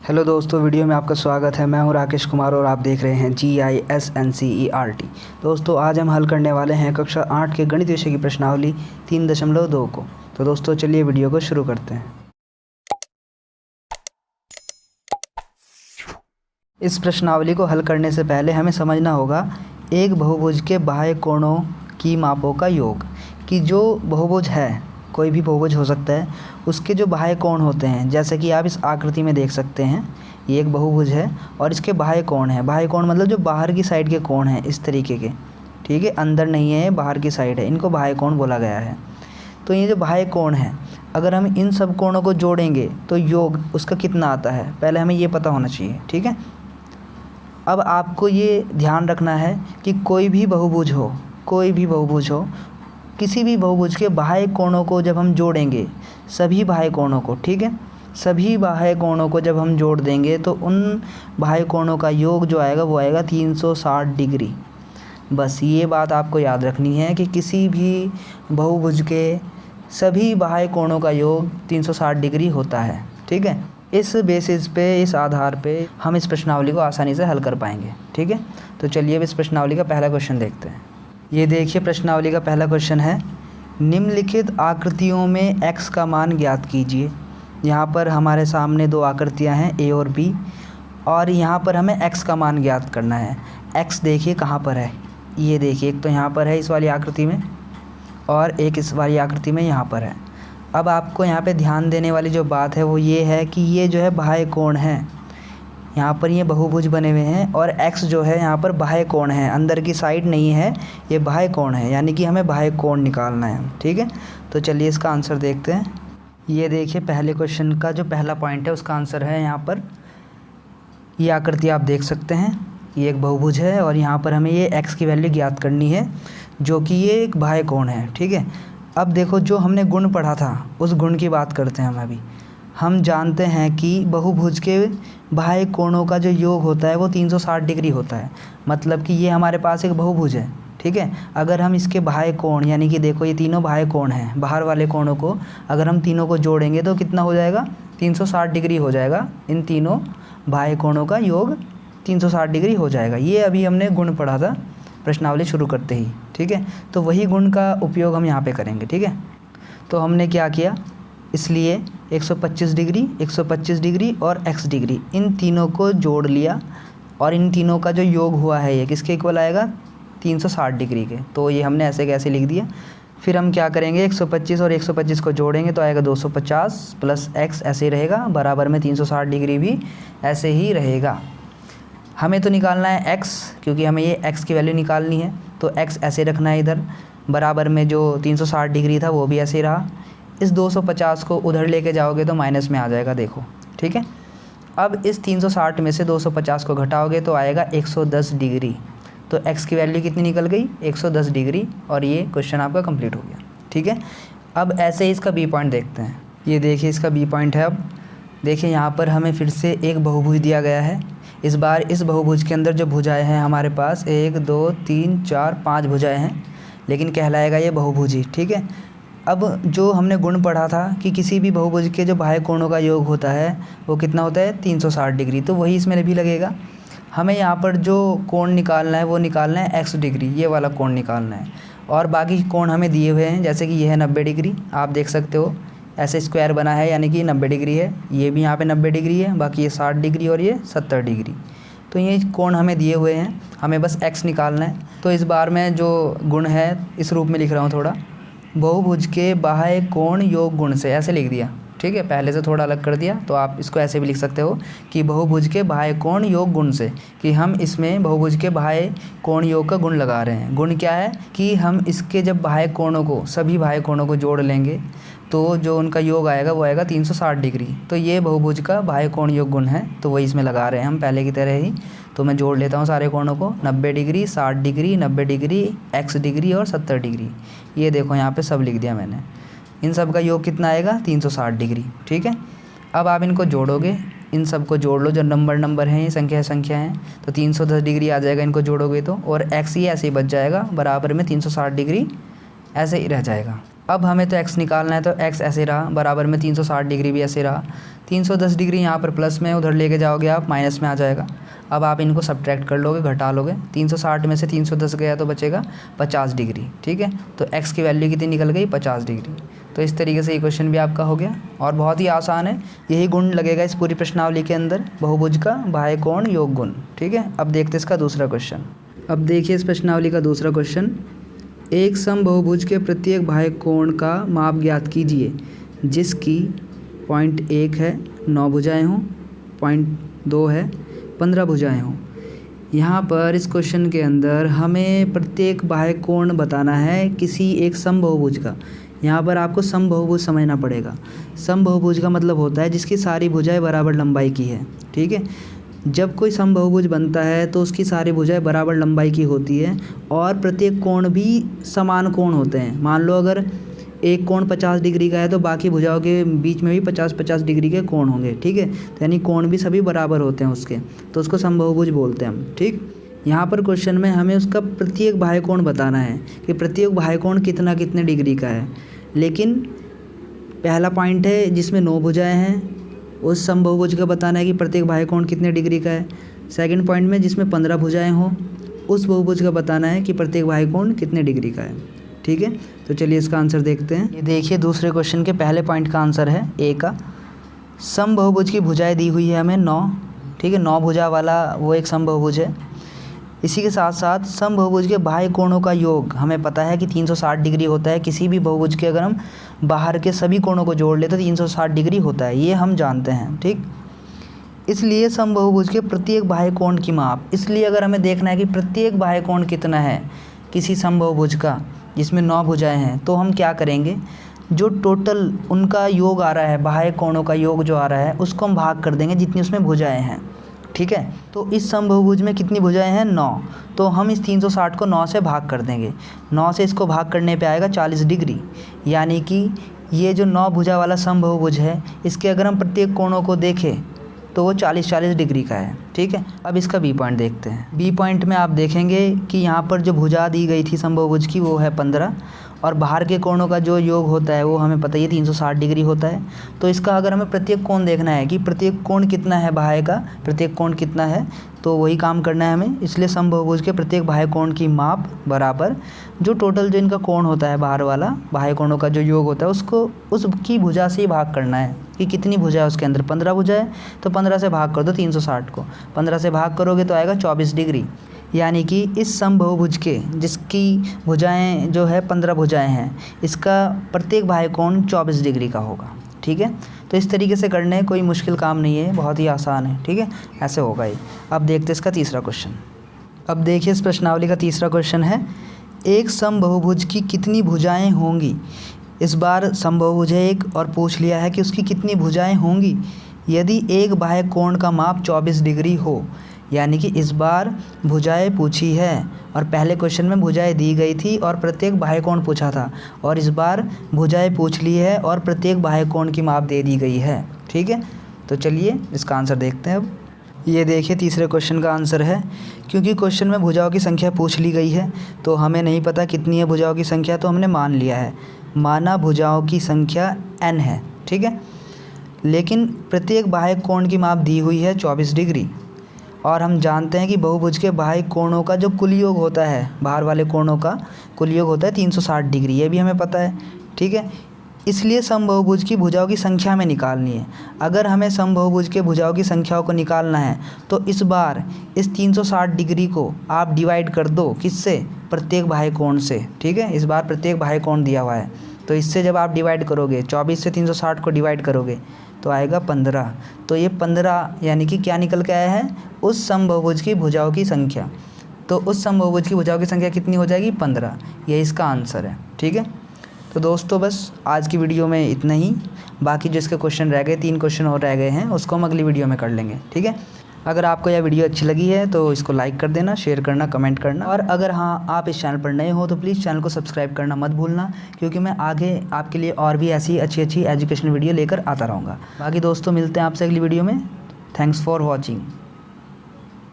Hello दोस्तों, video में आपका स्वागत है। मैं हूं राकेश कुमार और आप देख रहे हैं GISNCERT। दोस्तों, आज हम हल करने वाले हैं कक्षा 8 के गणित विषय की प्रश्नावली 3.2 को। तो दोस्तों चलिए वीडियो को शुरू करते हैं। इस प्रश्नावली को हल करने से पहले हमें समझना होगा एक बहुभुज के बाह्य कोणों की मापों का योग। कि जो बहुभुज है, कोई भी बहुभुज हो सकता है, उसके जो बाह्य कोण होते हैं, जैसे कि आप इस आकृति में देख सकते हैं, ये एक बहुभुज है और इसके बाह्य कोण है। बाह्य कोण मतलब जो बाहर की साइड के कोण हैं, इस तरीके के, ठीक है। अंदर नहीं है, बाहर की साइड है, इनको बाह्य कोण बोला गया है। तो ये जो बाह्य कोण है, अगर हम इन सब कोणों को जोड़ेंगे तो योग उसका कितना आता है, पहले हमें ये पता होना चाहिए, ठीक है। अब आपको ये ध्यान रखना है कि कोई भी बहुभुज हो, किसी भी बहुभुज के बाह्य कोणों को जब हम जोड़ेंगे, सभी बाह्य कोणों को, ठीक है, सभी बाह्य कोणों को जब हम जोड़ देंगे तो उन बाह्य कोणों का योग जो आएगा वो आएगा 360 डिग्री। बस ये बात आपको याद रखनी है कि किसी भी बहुभुज के सभी बाह्य कोणों का योग 360 डिग्री होता है, ठीक है। इस बेसिस पे, इस आधार पे हम इस प्रश्नावली को आसानी से हल कर पाएंगे, ठीक है। तो चलिए अब इस प्रश्नावली का पहला क्वेश्चन देखते हैं। ये देखिए, प्रश्नावली का पहला क्वेश्चन है, निम्नलिखित आकृतियों में x का मान ज्ञात कीजिए। यहाँ पर हमारे सामने दो आकृतियाँ हैं, A और B, और यहाँ पर हमें x का मान ज्ञात करना है। x देखिए कहाँ पर है, ये देखिए, एक तो यहाँ पर है इस वाली आकृति में और एक इस वाली आकृति में यहाँ पर है। अब आपको यहाँ पे ध्यान देने वाली जो बात है वो ये है कि ये जो है बाह्य कोण है, यहाँ पर ये बहुभुज बने हुए हैं और x जो है यहाँ पर बाह्य कोण है, अंदर की साइड नहीं है, ये बाह्य कोण है, यानी कि हमें बाह्य कोण निकालना है, ठीक है। तो चलिए इसका आंसर देखते हैं। ये देखिए, पहले क्वेश्चन का जो पहला पॉइंट है उसका आंसर है यहाँ पर, ये आकृति आप देख सकते हैं, ये एक बहुभुज है और यहाँ पर हमें ये x की वैल्यू ज्ञात करनी है, जो कि ये एक बाह्य कोण है, ठीक है। अब देखो, जो हमने गुण पढ़ा था उस गुण की बात करते हैं हम अभी। हम जानते हैं कि बहुभुज के बाह्य कोणों का जो योग होता है वो 360 डिग्री होता है। मतलब कि ये हमारे पास एक बहुभुज है, ठीक है। अगर हम इसके बाह्य कोण, यानी कि देखो ये तीनों बाह्य कोण हैं, बाहर वाले कोणों को अगर हम तीनों को जोड़ेंगे तो कितना हो जाएगा, 360 डिग्री हो जाएगा। इन तीनों बाह्य कोणों का योग 360 डिग्री हो जाएगा। ये अभी हमने गुण पढ़ा था प्रश्नावली शुरू करते ही, ठीक है। तो वही गुण का उपयोग हम यहाँ पे करेंगे, ठीक है। तो हमने क्या किया, इसलिए 125 डिग्री और x डिग्री, इन तीनों को जोड़ लिया और इन तीनों का जो योग हुआ है ये किसके इक्वल आएगा, 360 डिग्री के। तो ये हमने ऐसे कैसे लिख दिया। फिर हम क्या करेंगे, 125 और 125 को जोड़ेंगे तो आएगा 250 प्लस x ऐसे ही रहेगा, बराबर में 360 डिग्री भी ऐसे ही रहेगा। हमें तो निकालना है x, क्योंकि हमें ये x की वैल्यू निकालनी है, तो x ऐसे रखना है इधर, बराबर में जो 360 डिग्री था वो भी ऐसे ही रहा। इस 250 को उधर लेके जाओगे तो माइनस में आ जाएगा, देखो, ठीक है। अब इस 360 में से 250 को घटाओगे तो आएगा 110 डिग्री। तो x की वैल्यू कितनी निकल गई, 110 डिग्री, और ये क्वेश्चन आपका कंप्लीट हो गया, ठीक है। अब ऐसे ही इसका बी पॉइंट देखते हैं। ये देखिए, इसका बी पॉइंट है। अब देखिए, यहाँ पर हमें फिर से एक बहुभुज दिया गया है। इस बार इस बहुभुज के अंदर जो भुजाएँ हैं हमारे पास 1 2 3 4 5 भुजाएँ हैं, लेकिन कहलाएगा ये बहुभुज ही, ठीक है। अब जो हमने गुण पढ़ा था कि किसी भी बहुभुज के जो बाह्य कोणों का योग होता है वो कितना होता है, 360 डिग्री, तो वही इसमें भी लगेगा। हमें यहाँ पर जो कोण निकालना है वो निकालना है x डिग्री, ये वाला कोण निकालना है। और बाकी कोण हमें दिए हुए हैं, जैसे कि ये है 90 डिग्री, आप देख सकते हो ऐसे स्क्वायर बना है, यानी कि 90 डिग्री है। ये भी यहाँ पे 90 डिग्री है, बाकी ये 60 डिग्री और ये 70 डिग्री। तो ये कोण हमें दिए हुए हैं, हमें बस x निकालना है। तो इस बार मैं जो गुण है इस रूप में लिख रहा हूँ, थोड़ा बहुभुज के बाह्य कोण योग गुण से, ऐसे लिख दिया, ठीक है। पहले से थोड़ा अलग कर दिया, तो आप इसको ऐसे भी लिख सकते हो कि बहुभुज के बाह्य कोण योग गुण से, कि हम इसमें बहुभुज के बाह्य कोण योग का गुण लगा रहे हैं। गुण क्या है कि हम इसके जब बाह्य कोणों को, सभी बाह्य कोणों को जोड़ लेंगे तो जो उनका योग आएगा वो आएगा 360 डिग्री। तो ये बहुभुज का बाह्य कोण योग गुण है, तो वही इसमें लगा रहे हैं हम पहले की तरह ही। तो मैं जोड़ लेता हूँ सारे कोणों को, 90 degree, 60 degree, 90 degree, x degree और 70 डिग्री। ये देखो यहाँ पे सब लिख दिया मैंने। इन सब का योग कितना आएगा, 360 डिग्री, ठीक है। अब आप इनको जोड़ोगे, इन सब को जोड़ लो, जो नंबर हैं, ये संख्या हैं, तो 310 डिग्री आ जाएगा इनको जोड़ोगे तो, और x ये ऐसे ही बच जाएगा, बराबर में 360 डिग्री ऐसे ही रह जाएगा। अब हमें तो x निकालना है, तो x ऐसे रहा, बराबर में 360 डिग्री भी ऐसे रहा, 310 डिग्री यहाँ पर प्लस में, उधर लेके जाओगे आप माइनस में आ जाएगा। अब आप इनको सब्ट्रैक्ट कर लोगे, घटा लोगे, 360 में से 310 गया तो बचेगा 50 डिग्री, ठीक है। तो x की वैल्यू कितनी निकल गई, 50 डिग्री। तो इस तरीके से ये क्वेश्चन भी आपका हो गया और बहुत ही आसान है। यही गुण लगेगा इस पूरी प्रश्नावली के अंदर, बहुभुज का बाह्य कोण योग गुण, ठीक है। अब देखते हैं इसका दूसरा क्वेश्चन। अब देखिए इस प्रश्नावली का दूसरा क्वेश्चन, एक समबाहुभुज के प्रत्येक बाह्य कोण का माप ज्ञात कीजिए जिसकी पॉइंट 1 है 9 भुजाएं हों, पॉइंट 2 है 15 भुजाएं हों। यहाँ पर इस क्वेश्चन के अंदर हमें प्रत्येक बाह्य कोण बताना है किसी एक समबाहुभुज का। यहाँ पर आपको समबाहुभुज समझना पड़ेगा। समबाहुभुज का मतलब होता है जिसकी सारी भुजाएं बराबर लंबाई की है, ठीक है। जब कोई समबाहुभुज बनता है तो उसकी सारी भुजाएं बराबर लंबाई की होती है और प्रत्येक कोण भी समान कोण होते हैं। मान लो अगर एक कोण 50 डिग्री का है तो बाकी भुजाओं के बीच में भी 50-50 डिग्री के कोण होंगे, ठीक है। तो यानी कोण भी सभी बराबर होते हैं उसके, तो उसको समबाहुभुज बोलते हैं हम, ठीक। यहाँ पर क्वेश्चन में हमें उसका प्रत्येक बाह्य कोण बताना है कि प्रत्येक बाह्य कोण कितने डिग्री का है। लेकिन पहला पॉइंट है जिसमें 9 भुजाएं हैं, उस समबाहुभुज का बताना है कि प्रत्येक बाह्य कोण कितने डिग्री का है। सेकंड पॉइंट में जिसमें 15 भुजाएं हों, उस बहुभुज का बताना है कि प्रत्येक बाह्य कोण कितने डिग्री का है, ठीक है। तो चलिए इसका आंसर देखते हैं। ये देखिए दूसरे क्वेश्चन के पहले पॉइंट का आंसर है ए का। समबाहुभुज की भुजाएं दी हुई है हमें 9, ठीक है। 9 भुजा वाला वो एक समबाहुभुज है। इसी के साथ साथ समबाहुभुज के बाह्य कोणों का योग हमें पता है कि 360 डिग्री होता है। किसी भी बहुभुज के अगर हम बाहर के सभी कोणों को जोड़ ले तो 360 डिग्री होता है, ये हम जानते हैं, ठीक। इसलिए समबाहुभुज के प्रत्येक बाह्य कोण की माप, इसलिए अगर हमें देखना है कि प्रत्येक बाह्य कोण कितना है किसी समबाहुभुज का जिसमें 9 भुजाएं हैं, तो हम क्या करेंगे, जो टोटल उनका योग आ रहा है, बाह्य कोणों का योग जो आ रहा है, उसको हम भाग कर देंगे जितनी उसमें भुजाएं हैं, ठीक है। तो इस समबाहुभुज में कितनी भुजाएं हैं, 9। तो हम इस 360 को 9 से भाग कर देंगे। 9 से इसको भाग करने पे आएगा 40 डिग्री, यानी कि ये जो 9 भुजा वाला समबाहुभुज है, इसके अगर हम प्रत्येक कोणों को देखें तो वो 40-40 डिग्री का है, ठीक है। अब इसका बी पॉइंट देखते हैं। बी पॉइंट में आप देखेंगे कि यहाँ पर जो भुजा दी गई थी समबाहुभुज की वो है 15 और बाहर के कोणों का जो योग होता है वो हमें पता ही है 360 डिग्री होता है। तो इसका अगर हमें प्रत्येक कोण देखना है कि प्रत्येक कोण कितना है बाह्य का, प्रत्येक कोण कितना है, तो वही काम करना है हमें। इसलिए समबाहुभुज के प्रत्येक बाह्य कोण की माप बराबर जो टोटल जो इनका कोण होता है बाहर वाला, बाह्य कोणों का जो योग होता है उसको उसकी भुजा से ही भाग करना है कि कितनी भुजा है उसके अंदर। 15 भुजा है तो 15 से भाग कर दो 360 को, 15 से भाग करोगे तो आएगा 24 डिग्री। यानी कि इस समबाहुभुज के जिसकी भुजाएं जो है 15 भुजाएं हैं, इसका प्रत्येक बाह्य कोण 24 डिग्री का होगा, ठीक है। तो इस तरीके से करने कोई मुश्किल काम नहीं है, बहुत ही आसान है, ठीक है। ऐसे होगा ये। अब देखते हैं इसका तीसरा क्वेश्चन। अब देखिए इस प्रश्नावली का तीसरा क्वेश्चन है, एक समबाहुभुज की कितनी भुजाएं होंगी। इस बार समबाहुभुज है एक और पूछ लिया है कि उसकी कितनी भुजाएं होंगी यदि एक बाह्य कोण का माप 24 डिग्री हो। यानी कि इस बार भुजाएं पूछी है और पहले क्वेश्चन में भुजाएं दी गई थी और प्रत्येक बाह्य कोण पूछा था, और इस बार भुजाएं पूछ ली है और प्रत्येक बाह्य कोण की माप दे दी गई है, ठीक है। तो चलिए इसका आंसर देखते हैं। अब ये देखिए तीसरे क्वेश्चन का आंसर है, क्योंकि क्वेश्चन में भुजाओं की संख्या पूछ ली गई है तो हमें नहीं पता कितनी है भुजाओं की संख्या, तो हमने मान लिया है, माना भुजाओं की संख्या n है, ठीक है। लेकिन प्रत्येक बाह्य कोण की माप दी हुई है 24 डिग्री और हम जानते हैं कि बहुभुज के बाह्य कोणों का जो कुल योग होता है, बाहर वाले कोणों का कुल योग होता है 360 डिग्री, ये भी हमें पता है, ठीक है। इसलिए समबाहुभुज की भुजाओं की संख्या में निकालनी है। अगर हमें समबाहुभुज के भुजाओं की संख्याओं को निकालना है तो इस बार इस 360 डिग्री को आप डिवाइड कर दो, किससे, प्रत्येक बाह्य कोण से, ठीक है। इस बार प्रत्येक बाह्य कोण दिया हुआ है तो इससे जब आप डिवाइड करोगे, 24 से 360 को डिवाइड करोगे तो आएगा 15। तो ये 15 यानी कि क्या निकल के आया है, उस समबाहुभुज की भुजाओं की संख्या। तो उस समबाहुभुज की भुजाओं की संख्या कितनी हो जाएगी, 15। ये इसका आंसर है, ठीक है। तो दोस्तों बस आज की वीडियो में इतना ही। बाकी जो इसके क्वेश्चन रह गए, 3 क्वेश्चन और रह गए हैं, उसको हम अगली वीडियो में कर लेंगे, ठीक है। अगर आपको यह वीडियो अच्छी लगी है तो इसको लाइक कर देना, शेयर करना, कमेंट करना, और अगर हाँ आप इस चैनल पर नए हो तो प्लीज़ चैनल को सब्सक्राइब करना मत भूलना, क्योंकि मैं आगे आपके लिए और भी ऐसी अच्छी एजुकेशनल वीडियो लेकर आता रहूँगा। बाकी दोस्तों मिलते हैं आपसे अगली वीडियो में। Thanks for watching.